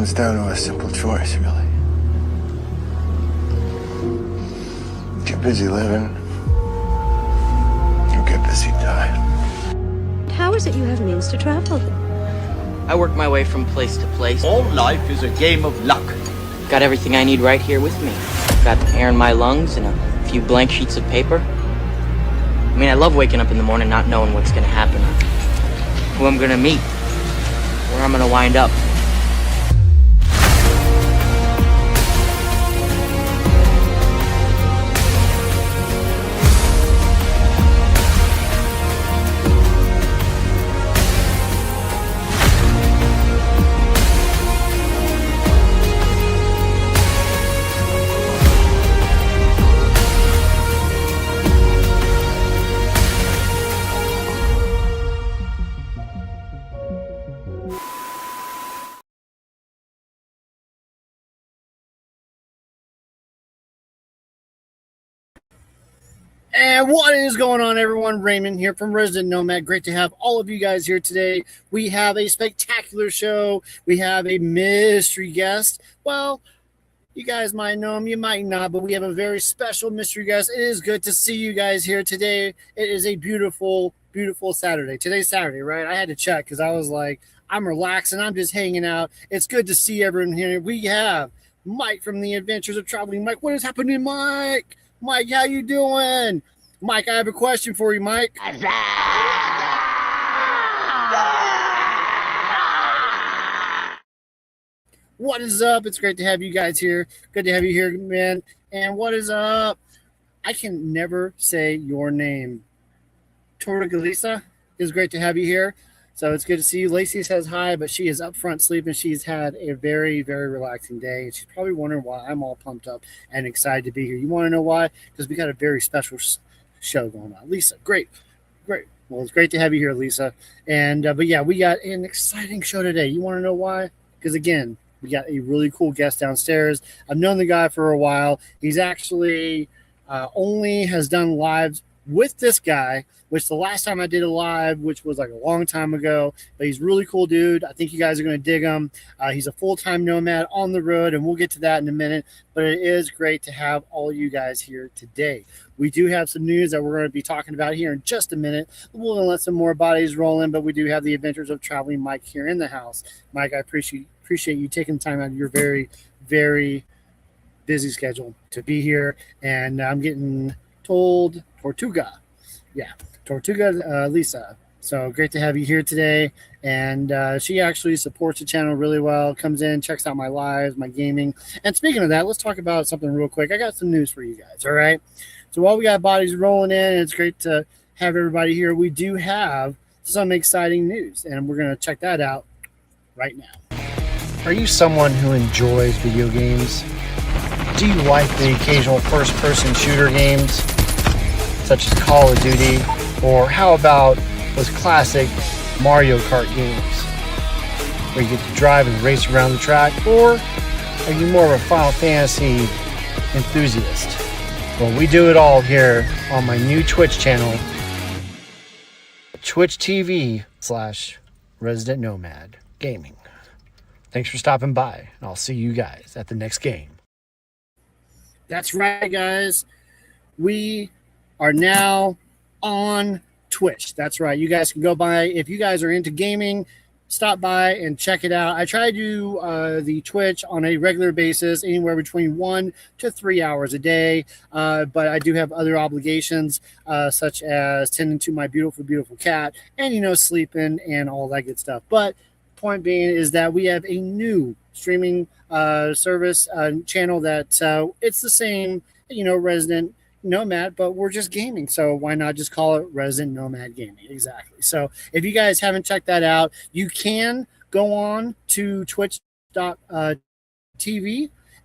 It's down to a simple choice, really. Get busy living, or get busy dying. How is it you have means to travel? I work my way from place to place. All life is a game of luck. Got everything I need right here with me. Got air in my lungs and a few blank sheets of paper. I mean, I love waking up in the morning not knowing what's gonna happen, who I'm gonna meet, where I'm gonna wind up. And what is going on, everyone? Raymond here from Resident Nomad. Great to have all of you guys here today. We have a spectacular show. We have a mystery guest. Well, you guys might know him, you might not, but we have a very special mystery guest. It is good to see you guys here today. It is a beautiful, beautiful Saturday. Today's Saturday, right? I had to check because I was like, I'm relaxing. I'm just hanging out. It's good to see everyone here. We have Mike from the Adventures of Traveling Mike. What is happening, Mike? Mike, how you doing? Mike, I have a question for you, Mike. What is up? It's great to have you guys here. Good to have you here, man. And what is up? I can never say your name. Torgalisa, it's great to have you here. So it's good to see you. Lacey says hi, but she is up front sleeping. She's had a very, very relaxing day. And she's probably wondering why I'm all pumped up and excited to be here. You want to know why? Because we got a very special show going on. Lisa, great. Well, it's great to have you here, Lisa. And but yeah, we got an exciting show today. You want to know why? Because again, we got a really cool guest downstairs. I've known the guy for a while. He's actually only has done lives with this guy, which the last time I did a live, which was like a long time ago, but he's a really cool dude. I think you guys are going to dig him. He's a full-time nomad on the road, and we'll get to that in a minute, but it is great to have all you guys here today. We do have some news that we're going to be talking about here in just a minute. We'll let some more bodies roll in, but we do have the Adventures of Traveling Mike here in the house. Mike, I appreciate you taking the time out of your very, very busy schedule to be here, and I'm getting told Tortuga Lisa. So great to have you here today. And she actually supports the channel really well, comes in, checks out my lives, my gaming. And speaking of that, let's talk about something real quick. I got some news for you guys. All right. So while we got bodies rolling in, it's great to have everybody here. We do have some exciting news, and we're going to check that out right now. Are you someone who enjoys video games? Do you like the occasional first-person shooter games, such as Call of Duty? Or how about those classic Mario Kart games, where you get to drive and race around the track? Or are you more of a Final Fantasy enthusiast? Well, we do it all here on my new Twitch channel, Twitch TV/Resident Nomad Gaming. Thanks for stopping by, and I'll see you guys at the next game. That's right, guys. We are now on Twitch. That's right. You guys can go by. If you guys are into gaming, stop by and check it out. I try to do the Twitch on a regular basis, anywhere between 1 to 3 hours a day. But I do have other obligations, such as tending to my beautiful, beautiful cat and, sleeping and all that good stuff. But point being is that we have a new streaming service channel that it's the same, Resident Nomad, but we're just gaming, so why not just call it Resident Nomad Gaming? Exactly. So if you guys haven't checked that out, you can go on to twitch.tv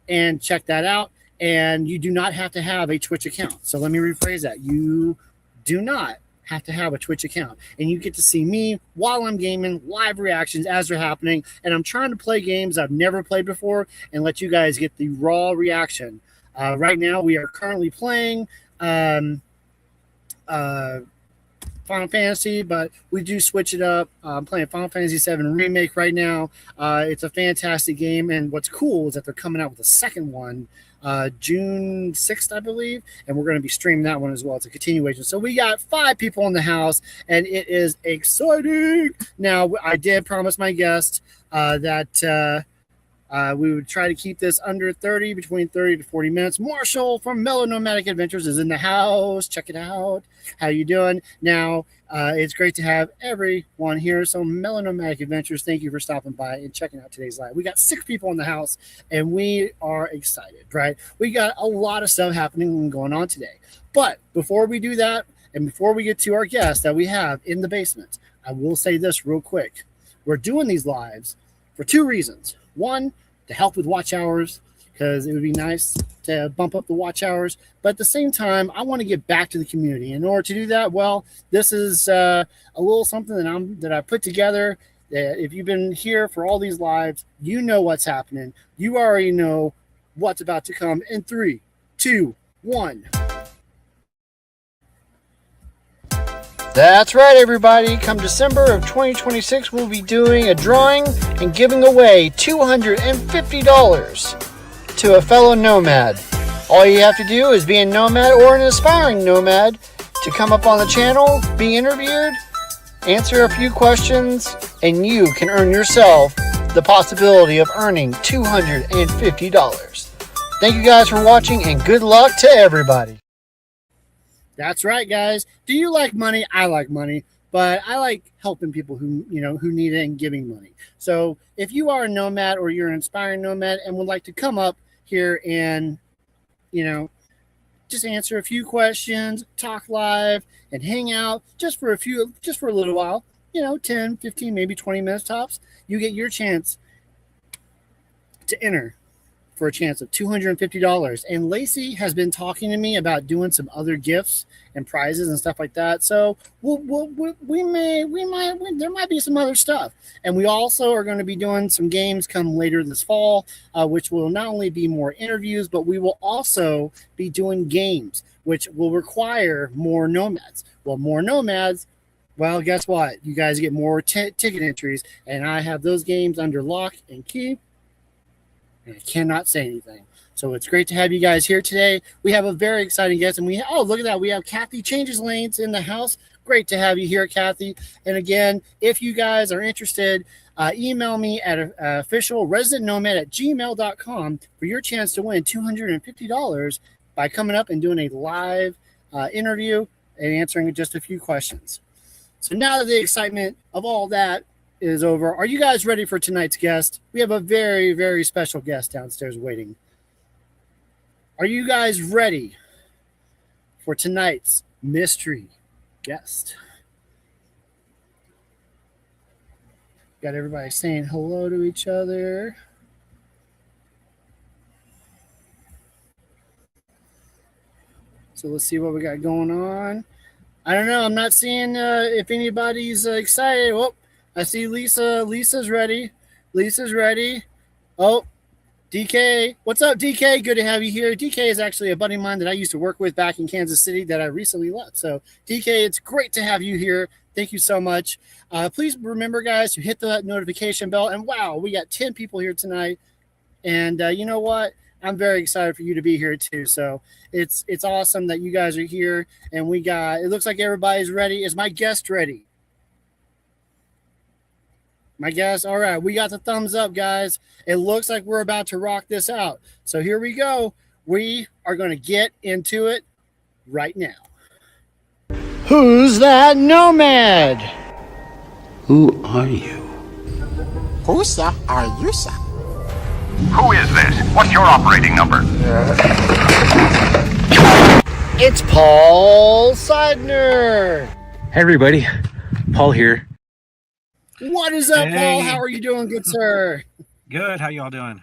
and check that out, and you do not have to have a Twitch account. So let me rephrase that. You do not have to have a Twitch account, and you get to see me while I'm gaming, live reactions as they're happening, and I'm trying to play games I've never played before and let you guys get the raw reaction. Right now, we are currently playing Final Fantasy, but we do switch it up. I'm playing Final Fantasy VII Remake right now. It's a fantastic game, and what's cool is that they're coming out with a second one June 6th, I believe, and we're going to be streaming that one as well. It's a continuation. So we got 5 people in the house, and it is exciting. Now, I did promise my guest that we would try to keep this under 30, between 30 to 40 minutes. Marshall from Mellow Nomadic Adventures is in the house. Check it out. How you doing? Now, it's great to have everyone here. So Mellow Nomadic Adventures, thank you for stopping by and checking out today's live. We got 6 people in the house, and we are excited, right? We got a lot of stuff happening and going on today. But before we do that, and before we get to our guest that we have in the basement, I will say this real quick. We're doing these lives for 2 reasons. One, to help with watch hours, because it would be nice to bump up the watch hours. But at the same time, I want to get back to the community. In order to do that, well, this is a little something that I put together. If you've been here for all these lives, you know what's happening. You already know what's about to come in 3, 2, 1. That's right, everybody. Come December of 2026, we'll be doing a drawing and giving away $250 to a fellow nomad. All you have to do is be a nomad or an aspiring nomad to come up on the channel, be interviewed, answer a few questions, and you can earn yourself the possibility of earning $250. Thank you guys for watching, and good luck to everybody. That's right, guys. Do you like money? I like money, but I like helping people who need it and giving money. So if you are a nomad or you're an inspiring nomad and would like to come up here and, just answer a few questions, talk live, and hang out just for a little while, 10, 15, maybe 20 minutes tops, you get your chance to enter for a chance of $250. And Lacey has been talking to me about doing some other gifts and prizes and stuff like that. So there might be some other stuff. And we also are going to be doing some games come later this fall, which will not only be more interviews, but we will also be doing games, which will require more nomads. Well, more nomads. Well, guess what? You guys get more ticket entries, and I have those games under lock and key. And I cannot say anything. So it's great to have you guys here today. We have a very exciting guest, and look at that. We have Kathy Changes Lanes in the house. Great to have you here, Kathy. And again, if you guys are interested, email me at officialresidentnomad@gmail.com for your chance to win $250 by coming up and doing a live interview and answering just a few questions. So now that the excitement of all that is over, are you guys ready for tonight's guest? We have a very, very special guest downstairs waiting. Are you guys ready for tonight's mystery guest? Got everybody saying hello to each other. So let's see what we got going on. I don't know. I'm not seeing if anybody's excited. Oh, I see Lisa. Lisa's ready. Lisa's ready. Oh, DK. What's up, DK? Good to have you here. DK is actually a buddy of mine that I used to work with back in Kansas City that I recently left. So, DK, it's great to have you here. Thank you so much. Please remember, guys, to hit the notification bell. And wow, we got 10 people here tonight. And you know what? I'm very excited for you to be here too. So it's awesome that you guys are here. And it looks like everybody's ready. Is my guest ready? My guess, all right, we got the thumbs up, guys. It looks like we're about to rock this out. So here we go. We are going to get into it right now. Who's that nomad? Who are you? Who, sir, are you, sir? Who is this? What's your operating number? It's Paul Seidner. Hey everybody, Paul here. What is up, Hey. Paul? How are you doing, good sir? Good. How y'all doing?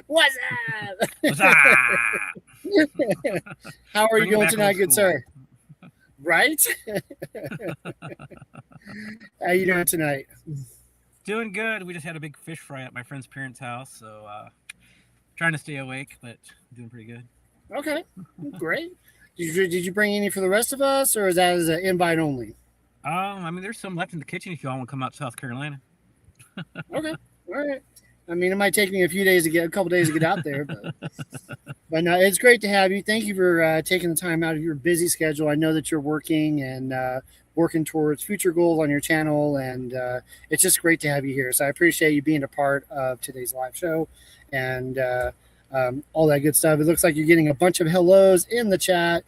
What's up? What's up? How are Bring you it doing back tonight, old good school. sir? Right? How you doing tonight? Doing good. We just had a big fish fry at my friend's parents' house, so Trying to stay awake, but doing pretty good. Okay, great. Did you bring any for the rest of us, or is that as an invite only? I mean, there's some left in the kitchen if y'all want to come out to South Carolina. Okay, all right. I mean, it might take me a couple days to get out there, but no, it's great to have you. Thank you for taking the time out of your busy schedule. I know that you're working and working towards future goals on your channel, and it's just great to have you here. So I appreciate you being a part of today's live show and all that good stuff. It looks like you're getting a bunch of hellos in the chat.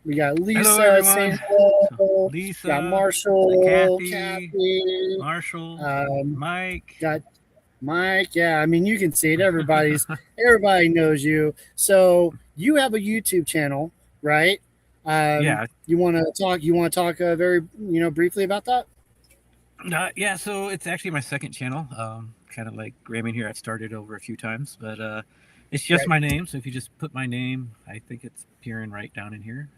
We got Lisa saying hello. Lisa, got Marshall, Kathy, Marshall, Mike. Got Mike. Yeah, I mean, you can see it. Everybody knows you. So you have a YouTube channel, right? Yeah. You want to talk very briefly about that? Yeah. So it's actually my second channel. Kind of like Raymond here. I've started over a few times, but it's just my name. So if you just put my name, I think it's appearing right down in here.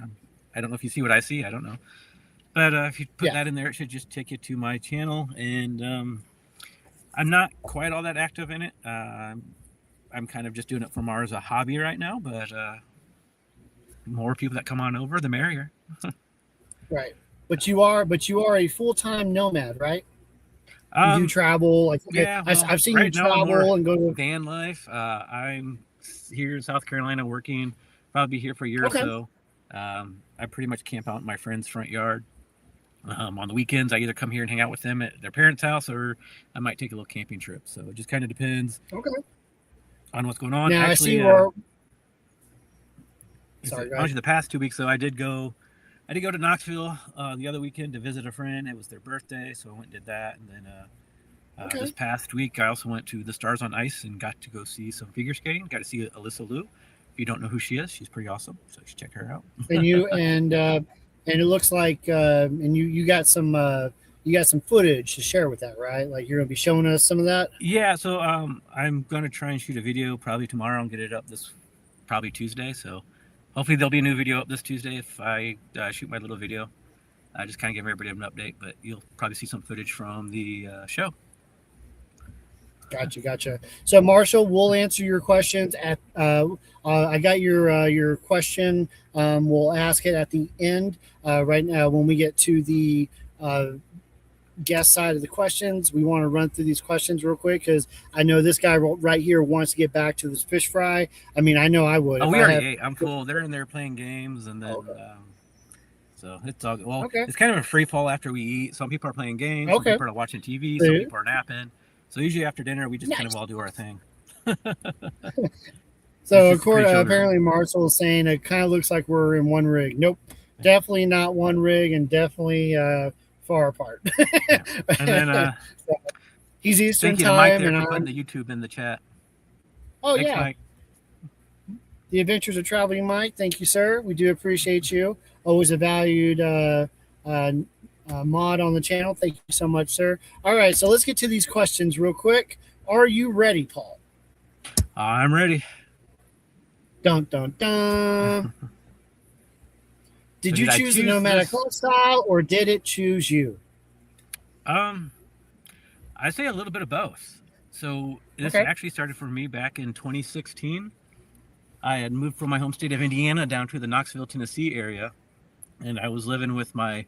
I don't know if you see what I see. I don't know. But if you put that in there, it should just take you to my channel. And I'm not quite all that active in it. I'm kind of just doing it for more as a hobby right now. But more people that come on over, the merrier. Right. But you are a full-time nomad, right? You do travel. I've seen you travel and go to van life. I'm here in South Carolina working. Probably be here for a year or so. I pretty much camp out in my friend's front yard. On the weekends, I either come here and hang out with them at their parents' house, or I might take a little camping trip. So it just kind of depends on what's going on. Now, actually, the past 2 weeks, though, I did go to Knoxville the other weekend to visit a friend. It was their birthday, so I went and did that. And then this past week, I also went to the Stars on Ice and got to go see some figure skating. Got to see Alyssa Liu. If you don't know who she is, she's pretty awesome. So you should check her out. And it looks like and you got some footage to share with that, right? Like you're gonna be showing us some of that. Yeah. So I'm gonna try and shoot a video probably tomorrow and get it up probably Tuesday. So hopefully there'll be a new video up this Tuesday if I shoot my little video. I just kind of give everybody an update, but you'll probably see some footage from the show. Gotcha. So Marshall, we'll answer your questions at. I got your question. We'll ask it at the end. Right now, when we get to the guest side of the questions, we want to run through these questions real quick because I know this guy right here wants to get back to this fish fry. I mean, I know I would. Oh, we already ate. I'm full. They're in there playing games, and then so it's all well. It's kind of a free fall after we eat. Some people are playing games. Some people are watching TV. Some people are napping. So usually after dinner, we just kind of all do our thing. So apparently Marshall is saying it kind of looks like we're in one rig. Nope, definitely not one rig, and definitely far apart. And then he's Eastern thank you time, to Mike there and for putting the YouTube in the chat. Oh, thanks, yeah. Mike. The Adventures of Traveling Mike. Thank you, sir. We do appreciate you. Always a valued mod on the channel. Thank you so much, sir. All right, so let's get to these questions real quick. Are you ready, Paul? I'm ready. Dun, dun, dun. Did you choose the nomadic lifestyle, or did it choose you? I say a little bit of both. So this actually started for me back in 2016. I had moved from my home state of Indiana down to the Knoxville, Tennessee area, and I was living with my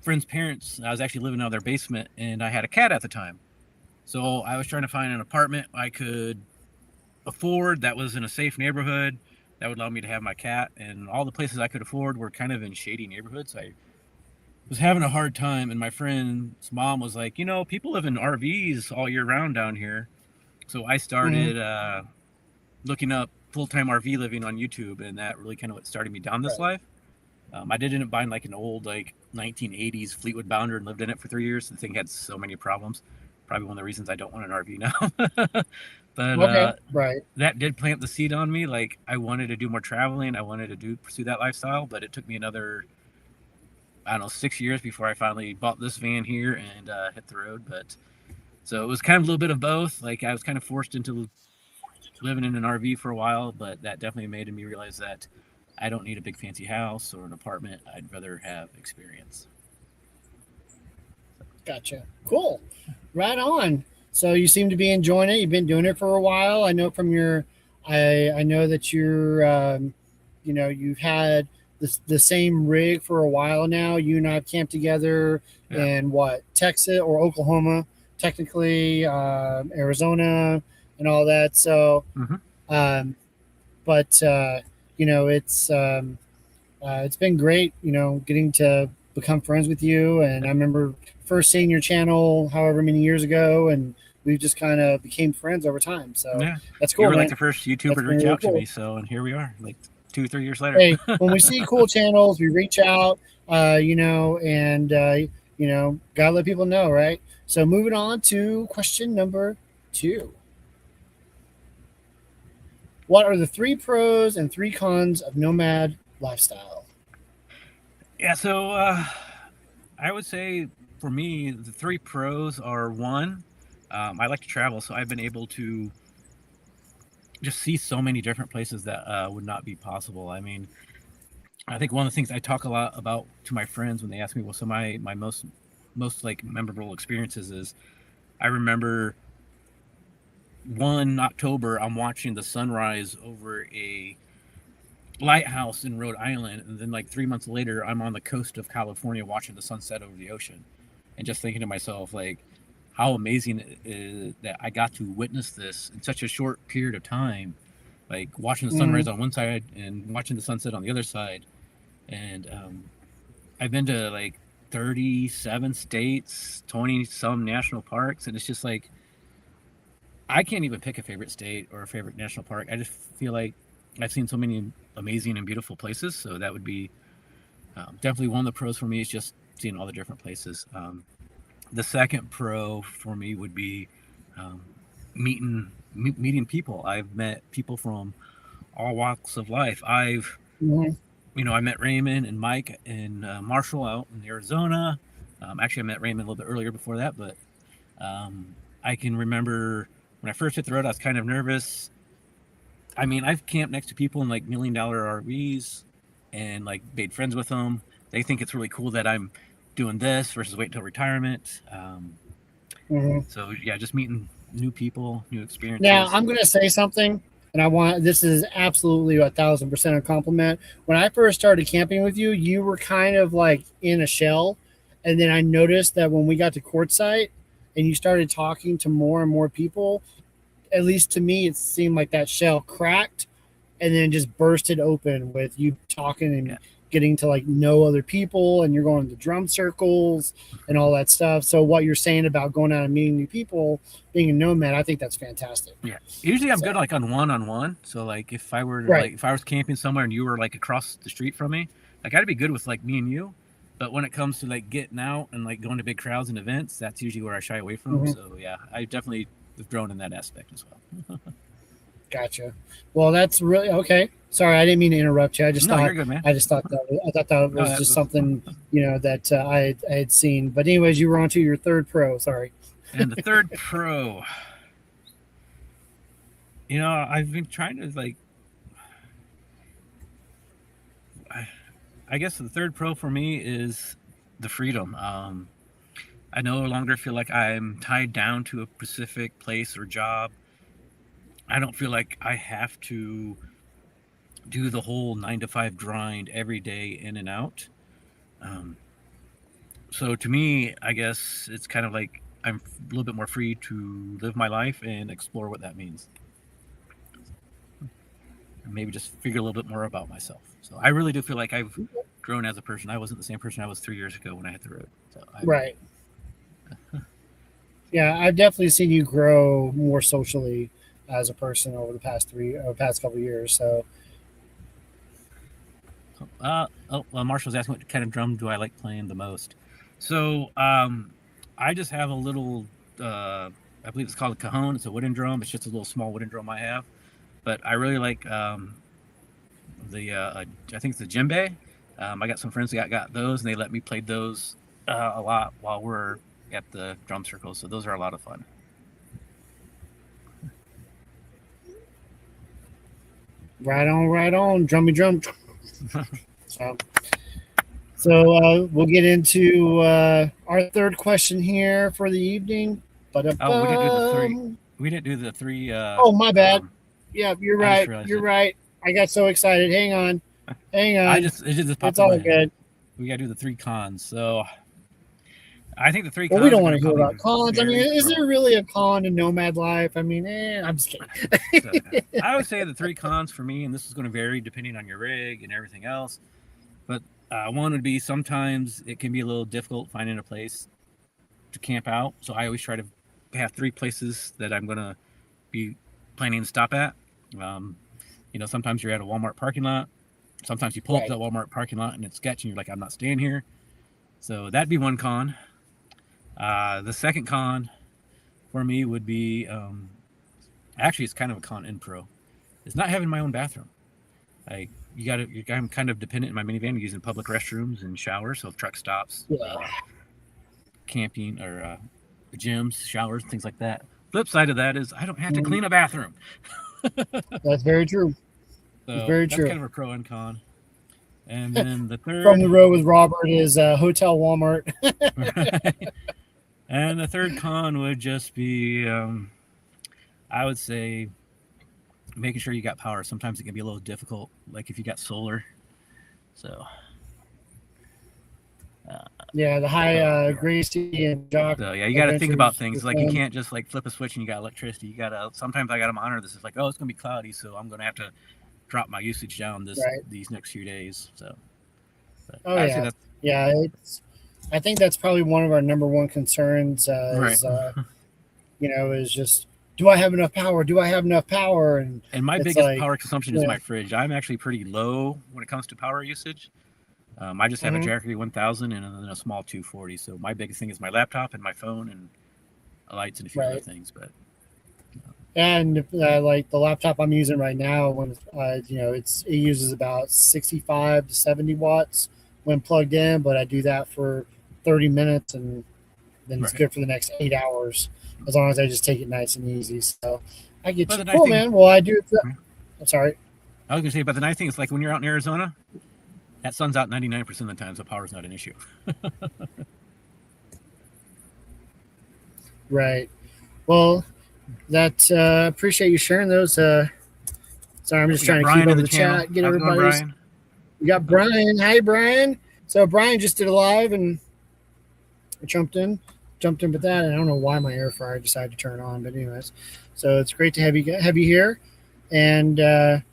friend's parents. I was actually living out of their basement, and I had a cat at the time. So I was trying to find an apartment I could afford that was in a safe neighborhood that would allow me to have my cat, and all the places I could afford were kind of in shady neighborhoods. I was having a hard time, and my friend's mom was like, people live in RVs all year round down here. So I started looking up full-time RV living on YouTube, and that really kind of what started me down this life. I did end up buying like an old 1980s Fleetwood Bounder and lived in it for 3 years. The thing had so many problems. Probably one of the reasons I don't want an RV now. But that did plant the seed on me. Like I wanted to do more traveling. I wanted to pursue that lifestyle, but it took me another, 6 years before I finally bought this van here and hit the road. But so it was kind of a little bit of both. Like I was kind of forced into living in an RV for a while, but that definitely made me realize that I don't need a big fancy house or an apartment. I'd rather have experience. Gotcha. Cool. Right on. So you seem to be enjoying it. You've been doing it for a while. I know from your, I know that you're, you've had the same rig for a while now. You and I have camped together in what, Texas or Oklahoma, technically, Arizona, and all that. So, but it's been great, getting to become friends with you. And I remember first seeing your channel however many years ago, and we just kind of became friends over time. So that's cool. You were man. like the first YouTuber to reach out to me. So, and here we are, like 2-3 years later. Hey, when we see cool channels, we reach out, and gotta let people know, right? So moving on to question number 2. What are the 3 pros and 3 cons of nomad lifestyle? Yeah, so I would say for me, the 3 pros are 1, I like to travel, so I've been able to just see so many different places that would not be possible. I mean, I think one of the things I talk a lot about to my friends when they ask me what some of my most like memorable experiences is, I remember one October, I'm watching the sunrise over a lighthouse in Rhode Island, and then like 3 months later, I'm on the coast of California watching the sunset over the ocean, and just thinking to myself, like, how amazing it is that I got to witness this in such a short period of time, like watching the sunrise on one side and watching the sunset on the other side. And I've been to like 37 states, 20 some national parks, and it's just like, I can't even pick a favorite state or a favorite national park. I just feel like I've seen so many amazing and beautiful places. So that would be definitely one of the pros for me, is just seeing all the different places. The second pro for me would be meeting people. I've met people from all walks of life. I met Raymond and Mike and Marshall out in Arizona. Actually, I met Raymond a little bit earlier before that, but I can remember when I first hit the road, I was kind of nervous. I mean, I've camped next to people in like $1 million RVs and like made friends with them. They think it's really cool that I'm doing this versus wait until retirement. So yeah, just meeting new people, new experiences. Now I'm going to say something, and this is absolutely 1,000% a compliment. When I first started camping with you, you were kind of like in a shell. And then I noticed that when we got to Quartzsite and you started talking to more and more people, at least to me, it seemed like that shell cracked and then just bursted open with you talking and getting to like know other people, and you're going to drum circles and all that stuff. So what you're saying about going out and meeting new people, being a nomad, I think that's fantastic. Yeah. Usually I'm good like on one-on-one. So like if I were like, if I was camping somewhere and you were like across the street from me, like I'd be good with like me and you. But when it comes to like getting out and like going to big crowds and events, that's usually where I shy away from. So yeah, I definitely have grown in that aspect as well. Gotcha. Well, that's really okay. Sorry, I didn't mean to interrupt you. I just thought you're good, man. I thought that was just something that I had seen. But anyways, you were on to your third pro. Sorry. And the third pro, I've been trying to like. I guess the third pro for me is the freedom. I no longer feel like I'm tied down to a specific place or job. I don't feel like I have to do the whole 9-to-5 grind every day in and out. So to me, I guess it's kind of like I'm a little bit more free to live my life and explore what that means. And maybe just figure a little bit more about myself. So I really do feel like I've grown as a person. I wasn't the same person I was 3 years ago when I hit the road. So right. Yeah, I've definitely seen you grow more socially as a person over the past couple of years. So, Marshall's asking what kind of drum do I like playing the most. So, I just have a little, I believe it's called a cajon. It's a wooden drum. It's just a little small wooden drum I have, but I really like I think it's the djembe. I got some friends that got those, and they let me play those a lot while we're at the drum circles. So those are a lot of fun. Right on, drummy drum. So we'll get into our third question here for the evening. Oh, we didn't do the three. We didn't do the three. Oh, my bad. Yeah, you're I just right. realized You're it. right. I got so excited. Hang on. It just popped It's in all my head. good. We gotta do the three cons. So I think the three Well, cons. we don't are want to gonna hear about probably cons. I mean, vary is there from- really a con to Nomad life? I mean, I'm just kidding. So, I would say the three cons for me, and this is going to vary depending on your rig and everything else. But one would be sometimes it can be a little difficult finding a place to camp out. So I always try to have three places that I'm going to be planning to stop at. Sometimes you're at a Walmart parking lot. Sometimes you pull up to that Walmart parking lot and it's sketchy and you're like, I'm not staying here. So that'd be one con. The second con for me would be, actually it's kind of a con in pro, is not having my own bathroom. I'm kind of dependent in my minivan using public restrooms and showers, so truck stops, camping or gyms, showers, things like that. Flip side of that is I don't have to clean a bathroom. That's very true. So very that's true. kind of a pro and con. And then the third From the road with Robert is Hotel Walmart. Right. And the third con would just be, I would say, making sure you got power. Sometimes it can be a little difficult, like if you got solar. So, yeah, the high Gracie and Jock. so yeah, you got to think about Adventures things. Like you with can't just like flip a switch and you got electricity. You got to. Sometimes I got to monitor this. It's like, oh, it's gonna be cloudy, so I'm gonna have to drop my usage down these next few days. So, but Oh I'd say yeah, that's yeah. I think that's probably one of our number one concerns. Is just, do I have enough power? Do I have enough power? And my it's biggest like, power consumption is my fridge. I'm actually pretty low when it comes to power usage. I just have a Jackery 1000 and then a small 240. So my biggest thing is my laptop and my phone and lights and a few other things. But and like the laptop I'm using right now, when it uses about 65 to 70 watts when plugged in, but I do that for 30 minutes and then it's good for the next 8 hours, as long as I just take it nice and easy. So I get you. Cool, man. Well, I do. I'm sorry. I was gonna say, but the nice thing is, like when you're out in Arizona, that sun's out 99% of the time, so power's not an issue. Right. Well, that appreciate you sharing those. Sorry, I'm just trying to keep up with the chat, get everybody's. We got Brian. Hi, Brian. So Brian just did a live and I jumped in with that. And I don't know why my air fryer decided to turn on, but anyways, so it's great to have you here, and good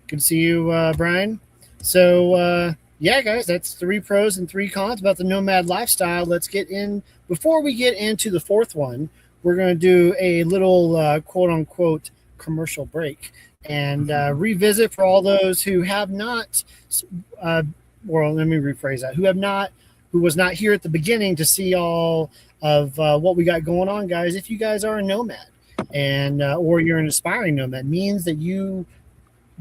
to see you, Brian. So yeah, guys, that's 3 pros and 3 cons about the Nomad lifestyle. Let's get in. Before we get into the fourth one, we're going to do a little quote unquote commercial break and revisit for all those who have not. Well, let me rephrase that. Who was not here at the beginning to see all of what we got going on, guys. If you guys are a nomad and or you're an aspiring nomad, means that you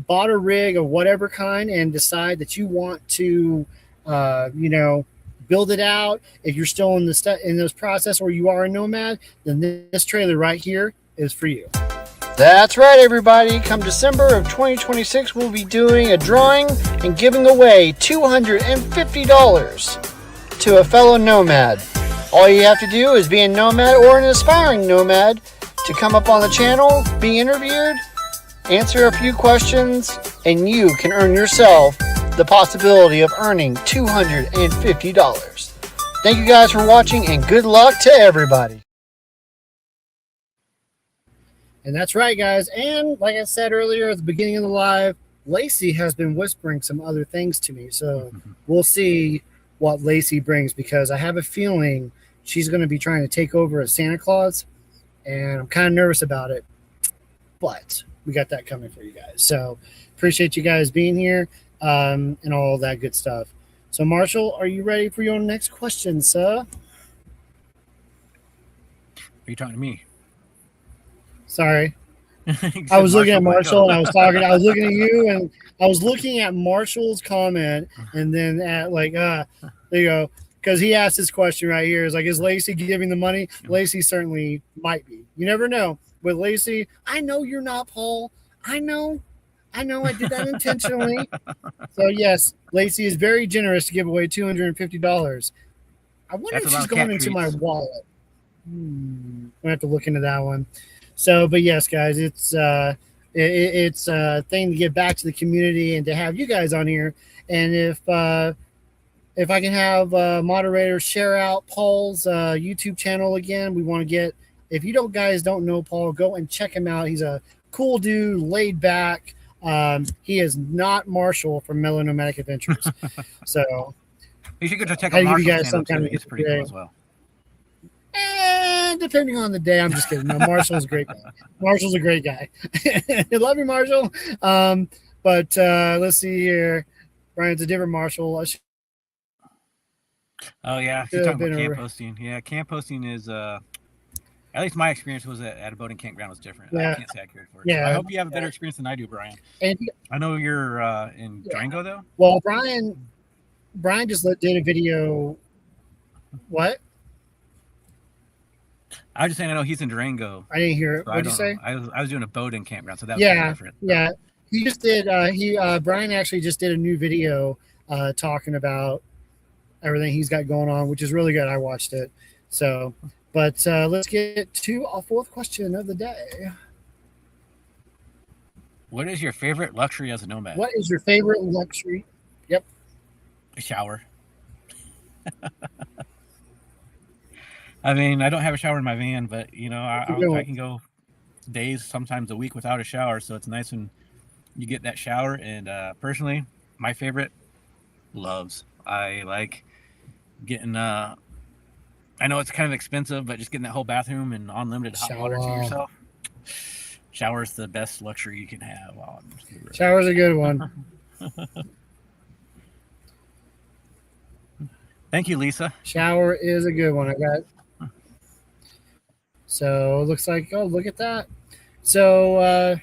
bought a rig of whatever kind and decide that you want to, build it out. If you're still in this process or you are a nomad, then this trailer right here is for you. That's right, everybody. Come December of 2026, we'll be doing a drawing and giving away $250 to a fellow nomad. All you have to do is be a nomad or an aspiring nomad to come up on the channel, be interviewed, answer a few questions, and you can earn yourself the possibility of earning $250. Thank you guys for watching, and good luck to everybody. And that's right, guys. And like I said earlier at the beginning of the live, Lacey has been whispering some other things to me. So we'll see what Lacey brings, because I have a feeling she's going to be trying to take over as Santa Claus, and I'm kind of nervous about it. But we got that coming for you guys. So appreciate you guys being here and all that good stuff. So Marshall, are you ready for your next question, sir? Are you talking to me? Sorry. I was looking at Marshall and I was looking at you, and I was looking at Marshall's comment, and then at there you go. Because he asked this question right here. Is like, is Lacey giving the money? Lacey certainly might be. You never know. With Lacey, I know you're not, Paul. I know I did that intentionally. So yes, Lacey is very generous to give away $250. I wonder if she's going into my wallet. I have to look into that one. So, but yes, guys, it's a thing to give back to the community and to have you guys on here. And if I can have moderators share out Paul's YouTube channel again, we want to get. If you don't know Paul, go and check him out. He's a cool dude, laid back. He is not Marshall from Mellow Nomadic Adventures. So You should go to check I'll out give you Marshall's guys channel some kind too. of He's pretty cool day. as well. Depending on the day, I'm just kidding. No, Marshall's a great guy. Marshall's a great guy. Love you, Marshall. But let's see here. Brian's a different Marshall. Oh yeah, you're talking about camp posting. Yeah, camp posting is at least my experience was at a boating campground was different. Yeah. I can't say I cared for it. Yeah. So I hope you have a better experience than I do, Brian. And I know you're in Durango though. well, Brian just did a video. What? I was just saying I know he's in Durango. I didn't hear it. So What'd you say? I was doing a boating campground, so that was different. Yeah. He just did. Brian actually just did a new video talking about everything he's got going on, which is really good. I watched it. So, but let's get to our fourth question of the day. What is your favorite luxury as a nomad? What is your favorite luxury? Yep. A shower. I mean, I don't have a shower in my van, but you know, I can go days, sometimes a week without a shower. So it's nice when you get that shower. And personally, my favorite, Loves. I like getting. I know it's kind of expensive, but just getting that whole bathroom and unlimited hot water to yourself. Shower's the best luxury you can have. Shower's a good one. Thank you, Lisa. Shower is a good one. I got. So it looks like, oh, look at that. So I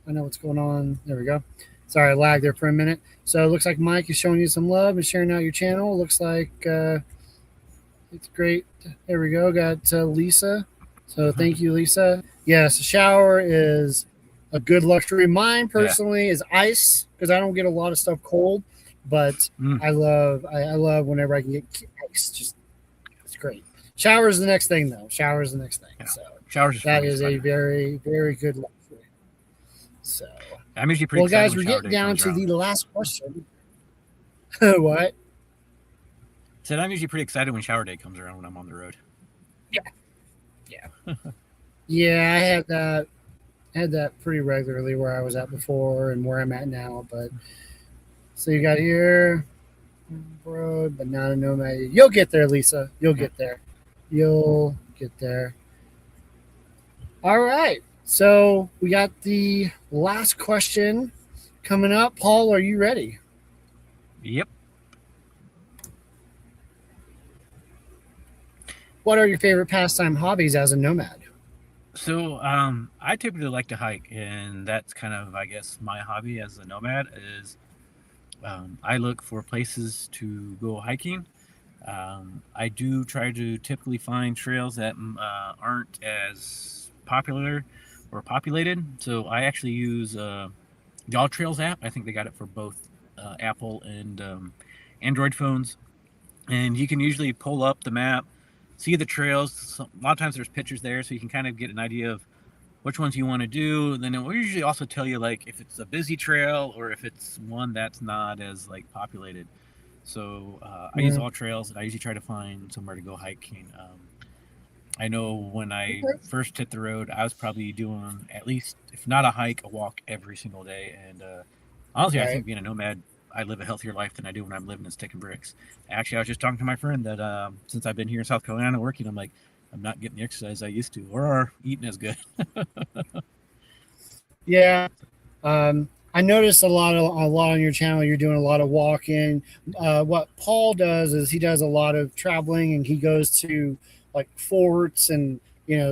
know what's going on. There we go. Sorry, I lagged there for a minute. So it looks like Mike is showing you some love and sharing out your channel. Looks like it's great. There we go. Got Lisa. So thank you, Lisa. Yes, a shower is a good luxury. Mine personally is ice because I don't get a lot of stuff cold, but I love whenever I can get ice. Just it's great. Shower is the next thing, though. Shower is the next thing. Yeah. So showers. That is a very, very good luxury. So I'm usually pretty excited. Guys, we're getting down to the last question. What? Said I'm usually pretty excited when shower day comes around when I'm on the road. Yeah. Yeah, I had that pretty regularly where I was at before and where I'm at now. But so you got here, road, but not a nomad. You'll get there, Lisa. You'll get there. You'll get there. All right. So we got the last question coming up. Paul, are you ready? Yep. What are your favorite pastime hobbies as a nomad? So I typically like to hike, and that's kind of, I guess, my hobby as a nomad is I look for places to go hiking. I do try to typically find trails that aren't as popular or populated. So I actually use the All Trails app. I think they got it for both Apple and Android phones. And you can usually pull up the map, see the trails. A lot of times there's pictures there, so you can kind of get an idea of which ones you want to do. Then it will usually also tell you like if it's a busy trail or if it's one that's not as like populated. So I use All Trails, and I usually try to find somewhere to go hiking. I know when I first hit the road, I was probably doing at least, if not a hike, a walk every single day. And honestly, I think being a nomad, I live a healthier life than I do when I'm living in sticking bricks. Actually, I was just talking to my friend that since I've been here in South Carolina working, I'm like, I'm not getting the exercise I used to, or eating as good. Yeah. I noticed a lot on your channel. You're doing a lot of walking. What Paul does is he does a lot of traveling, and he goes to like forts and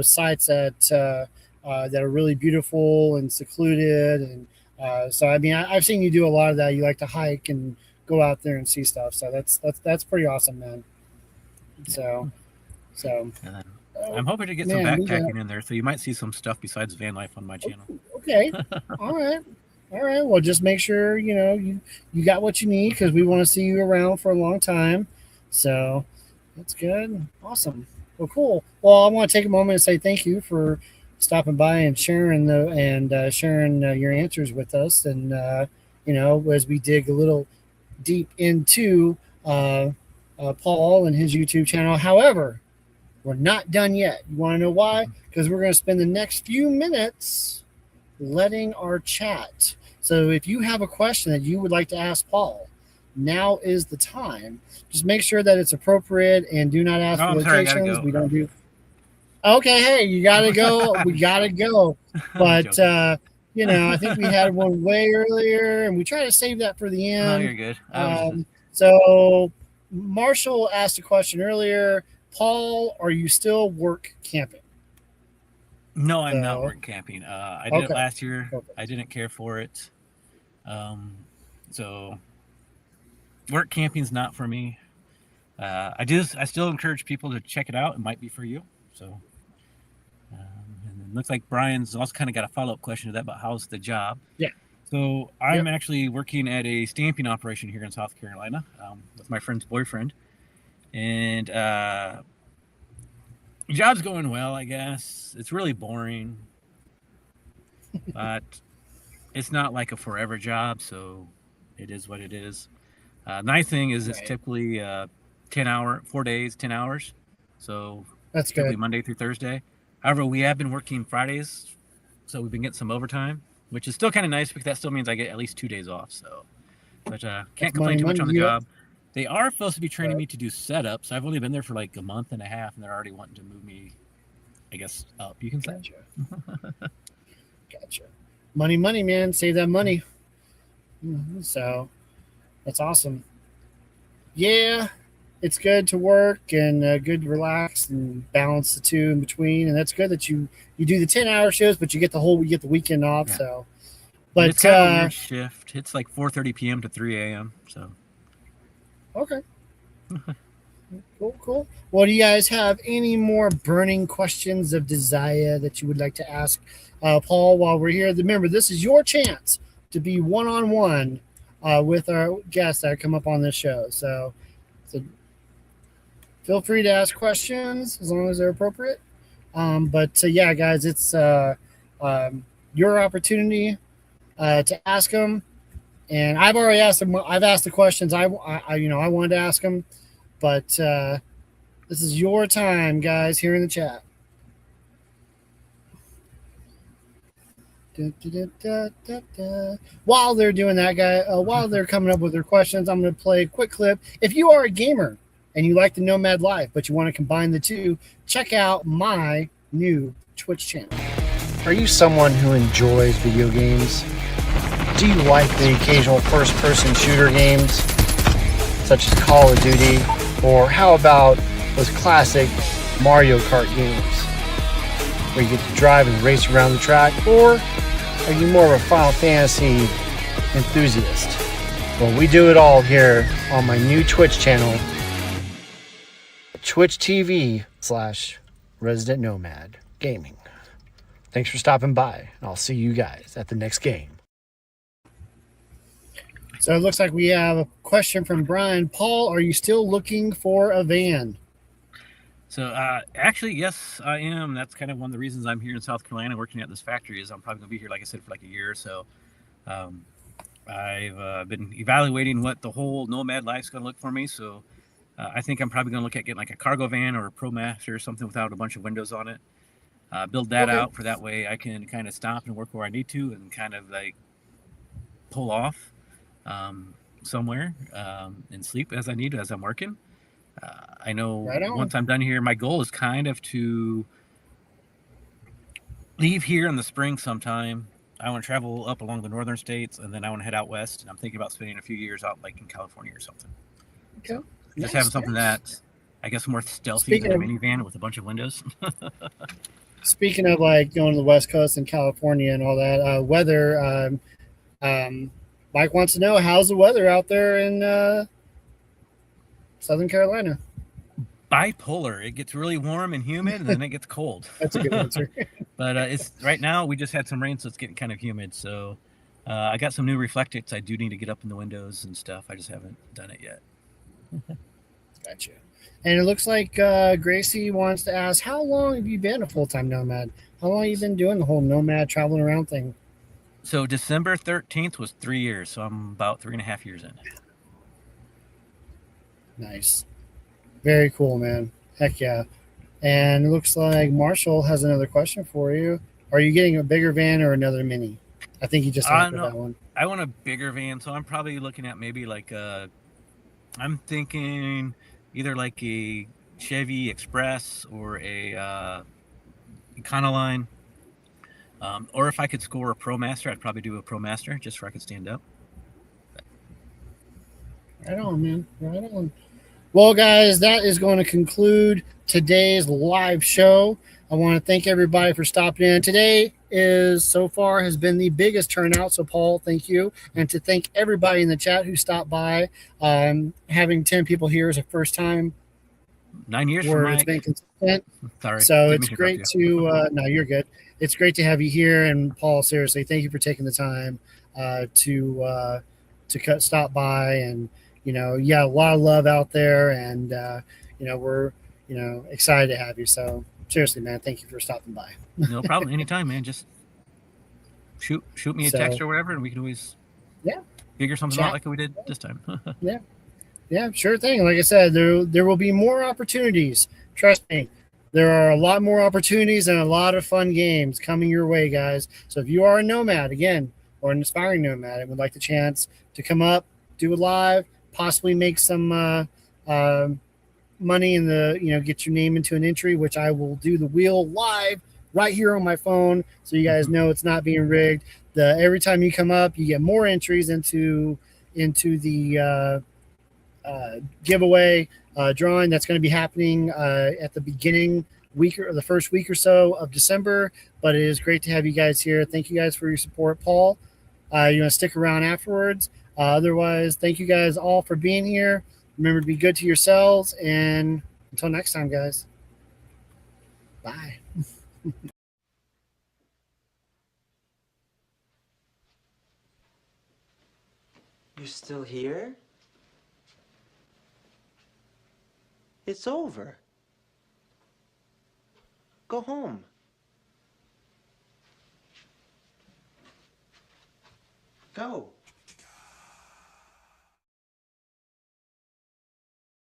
sites that are really beautiful and secluded. And so I mean, I've seen you do a lot of that. You like to hike and go out there and see stuff. So that's pretty awesome, man. So I'm hoping to get some backpacking in there, so you might see some stuff besides van life on my channel. Okay. All right. Well, just make sure you got what you need, because we want to see you around for a long time. So that's good. Awesome. Well, cool. Well, I want to take a moment and say thank you for stopping by and sharing your answers with us. And as we dig a little deep into Paul and his YouTube channel. However, we're not done yet. You want to know why? Because we're going to spend the next few minutes letting our chat. So if you have a question that you would like to ask Paul, now is the time. Just make sure that it's appropriate and do not ask for locations. We don't do. Okay, hey, you gotta go. We gotta go. But I think we had one way earlier, and we try to save that for the end. Oh, you're good. So Marshall asked a question earlier. Paul, are you still work camping? No, I'm not work camping. I did it last year. Okay. I didn't care for it. So work camping's not for me. I still encourage people to check it out. It might be for you. So, and it looks like Brian's also kind of got a follow-up question to that about how's the job. Yeah. So I'm actually working at a stamping operation here in South Carolina with my friend's boyfriend, and the job's going well, I guess. It's really boring, but it's not like a forever job, so it is what it is. Nice thing is it's typically 4 days, 10 hours. So that's good. Monday through Thursday. However, we have been working Fridays, so we've been getting some overtime, which is still kind of nice because that still means I get at least 2 days off. So, but can't complain too much on the job. They are supposed to be training me to do setups. I've only been there for like a month and a half, and they're already wanting to move me, I guess, up. You can say. Gotcha. Money, man. Save that money. So that's awesome. Yeah, it's good to work and good to relax and balance the two in between. And that's good that you do the 10-hour shifts, but you get the weekend off. Yeah. So, but it's kind of a weird shift. It's like 4:30 p.m. to 3 a.m. So. Okay. Cool. Well, do you guys have any more burning questions of desire that you would like to ask Paul while we're here? Remember, this is your chance to be one-on-one with our guests that come up on this show. So feel free to ask questions as long as they're appropriate. But yeah, guys, it's your opportunity to ask them. And I've already asked them. I've asked the questions I wanted to ask them, but this is your time, guys, here in the chat. While they're doing that, while they're coming up with their questions, I'm going to play a quick clip. If you are a gamer and you like the Nomad Life, but you want to combine the two, check out my new Twitch channel. Are you someone who enjoys video games? Do you like the occasional first-person shooter games, such as Call of Duty, or how about those classic Mario Kart games, where you get to drive and race around the track, or are you more of a Final Fantasy enthusiast? Well, we do it all here on my new Twitch channel, Twitch TV/Resident Nomad Gaming. Thanks for stopping by, and I'll see you guys at the next game. So it looks like we have a question from Brian. Paul, are you still looking for a van? So actually, yes, I am. That's kind of one of the reasons I'm here in South Carolina working at this factory is I'm probably going to be here, like I said, for like a year or so. I've been evaluating what the whole Nomad life's going to look for me. So I think I'm probably going to look at getting like a cargo van or a ProMaster or something without a bunch of windows on it. Build that out for that way I can kind of stop and work where I need to and kind of like pull off somewhere and sleep as I need as I'm working. I know once I'm done here, my goal is kind of to leave here in the spring sometime. I want to travel up along the northern states, and then I want to head out west. And I'm thinking about spending a few years out like in California or something. Okay. So just having something that I guess more stealthy than a minivan with a bunch of windows. Speaking of like going to the West Coast and California and all that weather, Mike wants to know, how's the weather out there in Southern Carolina? Bipolar. It gets really warm and humid, and then it gets cold. That's a good answer. But it's right now we just had some rain, so it's getting kind of humid. So I got some new reflectix. I do need to get up in the windows and stuff. I just haven't done it yet. Gotcha. And it looks like Gracie wants to ask, how long have you been a full-time nomad? How long have you been doing the whole nomad traveling around thing? So December 13th was 3 years. So I'm about 3.5 years in. Nice. Very cool, man. Heck yeah. And it looks like Marshall has another question for you. Are you getting a bigger van or another Mini? I think you just answered No, that one. I want a bigger van. So I'm probably looking at maybe like I'm thinking either like a Chevy Express or a Econoline. Or if I could score a ProMaster, I'd probably do a ProMaster just so I could stand up. Right on, man. Right on. Well, guys, that is going to conclude today's live show. I want to thank everybody for stopping in. Today is so far has been the biggest turnout. So, Paul, thank you. And to thank everybody in the chat who stopped by. Having 10 people here is a first time 9 years where from it's been consistent. Sorry. So it's great to no, you're good. It's great to have you here. And Paul, seriously, thank you for taking the time to stop by. And a lot of love out there, and we're excited to have you. So seriously, man, thank you for stopping by. No problem. Anytime, man. Just shoot me a text or whatever, and we can always figure something out like we did this time. Yeah, sure thing. Like I said, there will be more opportunities. Trust me. There are a lot more opportunities and a lot of fun games coming your way, guys. So if you are a nomad, again, or an aspiring nomad and would like the chance to come up, do it live, possibly make some money in the, get your name into an entry, which I will do the wheel live right here on my phone. So you guys know it's not being rigged. Every time you come up, you get more entries into the giveaway drawing that's going to be happening at the beginning week or the first week or so of December. But it is great to have you guys here. Thank you guys for your support. Paul, you want to stick around afterwards? Otherwise, thank you guys all for being here. Remember to be good to yourselves, and until next time, guys. Bye. You're still here? It's over. Go home. Go.